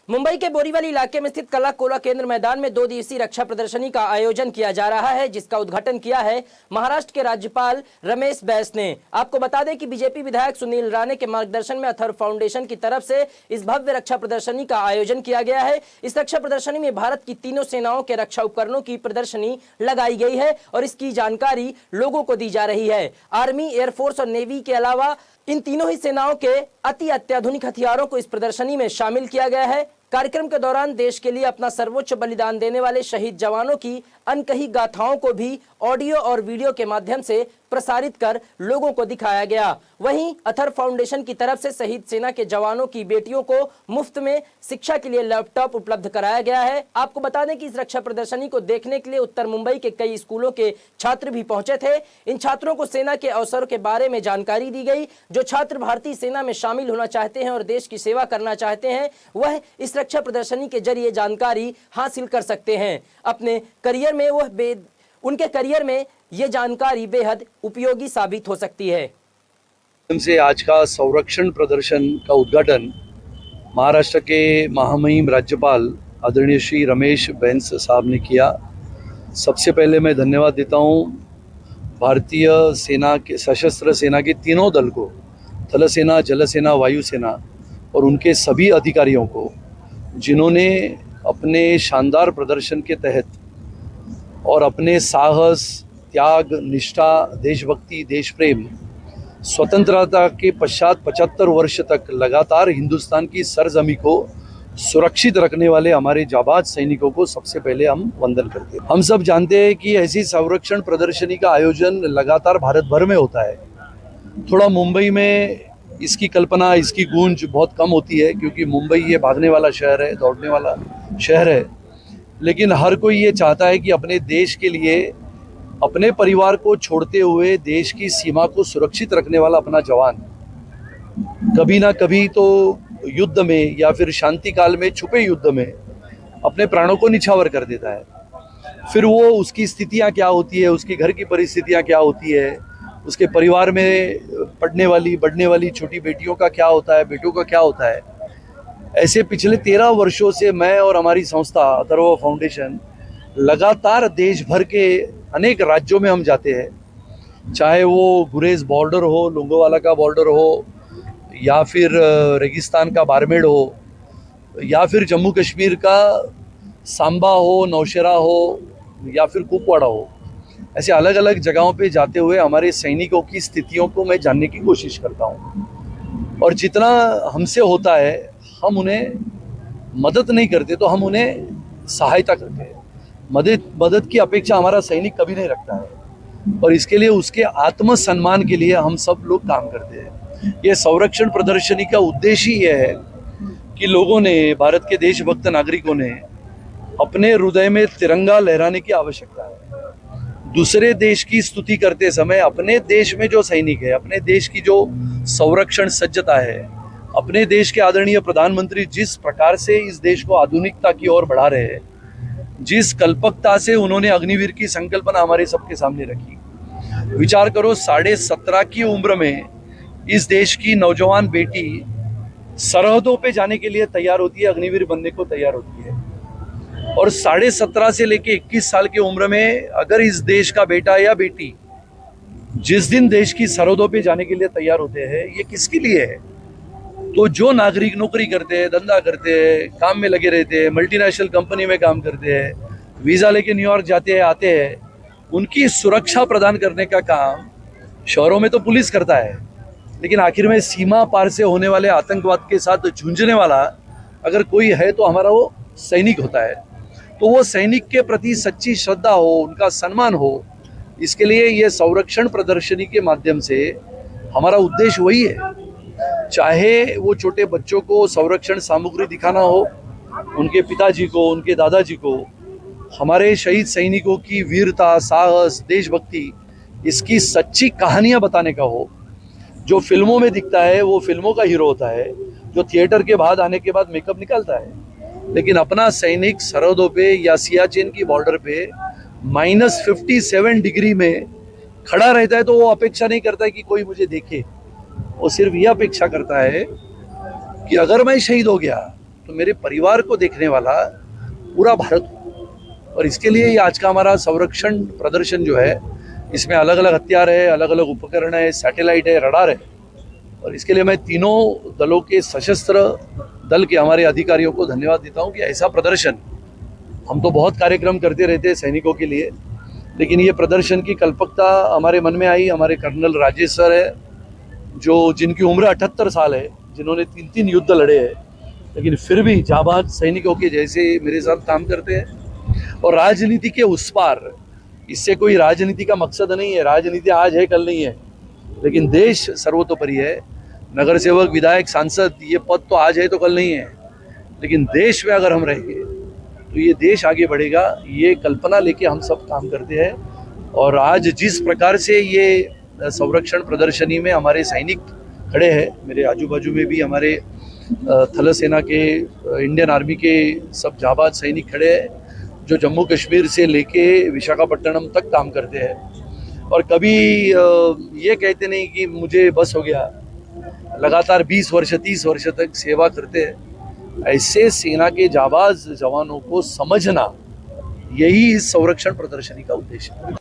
मुंबई के बोरीवली इलाके में स्थित कला कोला केंद्र मैदान में 2 दिवसीय रक्षा प्रदर्शनी का आयोजन किया जा रहा है, जिसका उद्घाटन किया है महाराष्ट्र के राज्यपाल रमेश बैस ने। आपको बता दें कि बीजेपी विधायक सुनील राणे के मार्गदर्शन में अथर्व फाउंडेशन की तरफ से इस भव्य रक्षा प्रदर्शनी का आयोजन किया गया है। इस रक्षा प्रदर्शनी में भारत की तीनों सेनाओं के रक्षा उपकरणों की प्रदर्शनी लगाई गई है और इसकी जानकारी लोगों को दी जा रही है। आर्मी, एयरफोर्स और नेवी के अलावा इन तीनों ही सेनाओं के अत्याधुनिक हथियारों को इस प्रदर्शनी में शामिल किया गया है। कार्यक्रम के दौरान देश के लिए अपना सर्वोच्च बलिदान देने वाले शहीद जवानों की अनकही गाथाओं को भी ऑडियो और वीडियो के माध्यम से प्रसारित कर लोगों को दिखाया गया। वहीं अथर्व फाउंडेशन की तरफ से शहीद सेना के जवानों की बेटियों को मुफ्त में शिक्षा के लिए लैपटॉप उपलब्ध कराया गया है। आपको बता दें कि इस रक्षा प्रदर्शनी को देखने के लिए उत्तर मुंबई के कई स्कूलों के छात्र भी पहुंचे थे। इन छात्रों को सेना के अवसरों के बारे में जानकारी दी गई। जो छात्र भारतीय सेना में शामिल होना चाहते हैं और देश की सेवा करना चाहते हैं, वह इस रक्षा प्रदर्शनी के जरिए जानकारी हासिल कर सकते हैं। अपने करियर में उनके करियर में ये जानकारी बेहद उपयोगी साबित हो सकती है। से आज का संरक्षण प्रदर्शन का उद्घाटन महाराष्ट्र के महामहिम राज्यपाल आदरणीय श्री रमेश बैस साहब ने किया। सबसे पहले मैं धन्यवाद देता हूँ भारतीय सेना के सशस्त्र सेना के तीनों दल को, थल सेना, जल सेना, वायु सेना और उनके सभी अधिकारियों को, जिन्होंने अपने शानदार प्रदर्शन के तहत और अपने साहस, त्याग, निष्ठा, देशभक्ति, देश प्रेम, स्वतंत्रता के पश्चात 75 वर्ष तक लगातार हिंदुस्तान की सरजमी को सुरक्षित रखने वाले हमारे जाबाज सैनिकों को सबसे पहले हम वंदन करते हैं। हम सब जानते हैं कि ऐसी संरक्षण प्रदर्शनी का आयोजन लगातार भारत भर में होता है। थोड़ा मुंबई में इसकी कल्पना, इसकी गूंज बहुत कम होती है, क्योंकि मुंबई ये भागने वाला शहर है, दौड़ने वाला शहर है। लेकिन हर कोई ये चाहता है कि अपने देश के लिए, अपने परिवार को छोड़ते हुए देश की सीमा को सुरक्षित रखने वाला अपना जवान कभी ना कभी तो युद्ध में या फिर शांति काल में, छुपे युद्ध में अपने प्राणों को निछावर कर देता है। फिर वो उसकी स्थितियां क्या होती है, उसकी घर की परिस्थितियां क्या होती है, उसके परिवार में पढ़ने वाली, बढ़ने वाली छोटी बेटियों का क्या होता है, बेटों का क्या होता है। ऐसे पिछले 13 वर्षों से मैं और हमारी संस्था अथर्व फाउंडेशन लगातार देश भर के अनेक राज्यों में हम जाते हैं, चाहे वो गुरेज बॉर्डर हो, लोंगोवाला का बॉर्डर हो, या फिर रेगिस्तान का बारमेड़ हो, या फिर जम्मू कश्मीर का सांबा हो, नौशेरा हो, या फिर कुपवाड़ा हो। ऐसे अलग अलग जगहों पे जाते हुए हमारे सैनिकों की स्थितियों को मैं जानने की कोशिश करता हूँ। और जितना हमसे होता है, हम उन्हें मदद नहीं करते तो हम उन्हें सहायता करते हैं। मदद की अपेक्षा हमारा सैनिक कभी नहीं रखता है, और इसके लिए उसके आत्मसम्मान के लिए हम सब लोग काम करते हैं। ये संरक्षण प्रदर्शनी का उद्देश्य ही यह है कि लोगों ने, भारत के देशभक्त नागरिकों ने अपने हृदय में तिरंगा लहराने की आवश्यकता है। दूसरे देश की स्तुति करते समय अपने देश में जो सैनिक है, अपने देश की जो संरक्षण सज्जता है, अपने देश के आदरणीय प्रधानमंत्री जिस प्रकार से इस देश को आधुनिकता की ओर बढ़ा रहे हैं, जिस कल्पकता से उन्होंने अग्निवीर की संकल्पना हमारे सबके सामने रखी। विचार करो, 17.5 की उम्र में इस देश की नौजवान बेटी सरहदों पे जाने के लिए तैयार होती है, अग्निवीर बनने को तैयार होती है। और 17.5 से लेके 21 साल की उम्र में अगर इस देश का बेटा या बेटी जिस दिन देश की सरहदों पे जाने के लिए तैयार होते हैं, ये किसके लिए है? तो जो नागरिक नौकरी करते हैं, धंधा करते हैं, काम में लगे रहते हैं, मल्टीनेशनल कंपनी में काम करते हैं, वीज़ा लेके न्यूयॉर्क जाते हैं, आते हैं, उनकी सुरक्षा प्रदान करने का काम शहरों में तो पुलिस करता है, लेकिन आखिर में सीमा पार से होने वाले आतंकवाद के साथ जूझने वाला अगर कोई है तो हमारा वो सैनिक होता है। तो वो सैनिक के प्रति सच्ची श्रद्धा हो, उनका सम्मान हो, इसके लिए ये संरक्षण प्रदर्शनी के माध्यम से हमारा उद्देश्य वही है। चाहे वो छोटे बच्चों को संरक्षण सामग्री दिखाना हो, उनके पिताजी को, उनके दादाजी को, हमारे शहीद सैनिकों की वीरता, साहस, देशभक्ति, इसकी सच्ची कहानियां बताने का हो। जो फिल्मों में दिखता है वो फिल्मों का हीरो होता है, जो थिएटर के बाद आने के बाद मेकअप निकालता है, लेकिन अपना सैनिक सरहदों पे या सियाचिन की बॉर्डर पे -57 डिग्री में खड़ा रहता है, तो वो अपेक्षा नहीं करता है कि कोई मुझे देखे। वो सिर्फ यह अपेक्षा करता है कि अगर मैं शहीद हो गया तो मेरे परिवार को देखने वाला पूरा भारत हो। और इसके लिए ये आज का हमारा संरक्षण प्रदर्शन जो है, इसमें अलग अलग हथियार है, अलग अलग उपकरण है, सैटेलाइट है, रडार है। और इसके लिए मैं तीनों दलों के सशस्त्र दल के हमारे अधिकारियों को धन्यवाद देता हूं कि ऐसा प्रदर्शन, हम तो बहुत कार्यक्रम करते रहते हैं सैनिकों के लिए, लेकिन ये प्रदर्शन की कल्पकता हमारे मन में आई। हमारे कर्नल राजेश सर है, जो जिनकी उम्र 78 साल है, जिन्होंने 3 युद्ध लड़े हैं, लेकिन फिर भी जाबाज सैनिकों के जैसे मेरे साथ काम करते हैं। और राजनीति के उस पार, इससे कोई राजनीति का मकसद नहीं है, राजनीति आज है कल नहीं है, लेकिन देश सर्वतोपरि है। नगर सेवक, विधायक, सांसद, ये पद तो आज है तो कल नहीं है, लेकिन देश में अगर हम रहेंगे तो ये देश आगे बढ़ेगा, ये कल्पना लेके हम सब काम करते हैं। और आज जिस प्रकार से ये संरक्षण प्रदर्शनी में हमारे सैनिक खड़े हैं, मेरे आजू बाजू में भी हमारे थल सेना के, इंडियन आर्मी के सब जाबाज सैनिक खड़े हैं, जो जम्मू कश्मीर से लेके विशाखापट्टनम तक काम करते हैं। और कभी ये कहते नहीं कि मुझे बस हो गया, लगातार 20 वर्ष 30 वर्ष तक सेवा करते हैं। ऐसे सेना के जाबाज जवानों को समझना, यही इस संरक्षण प्रदर्शनी का उद्देश्य है।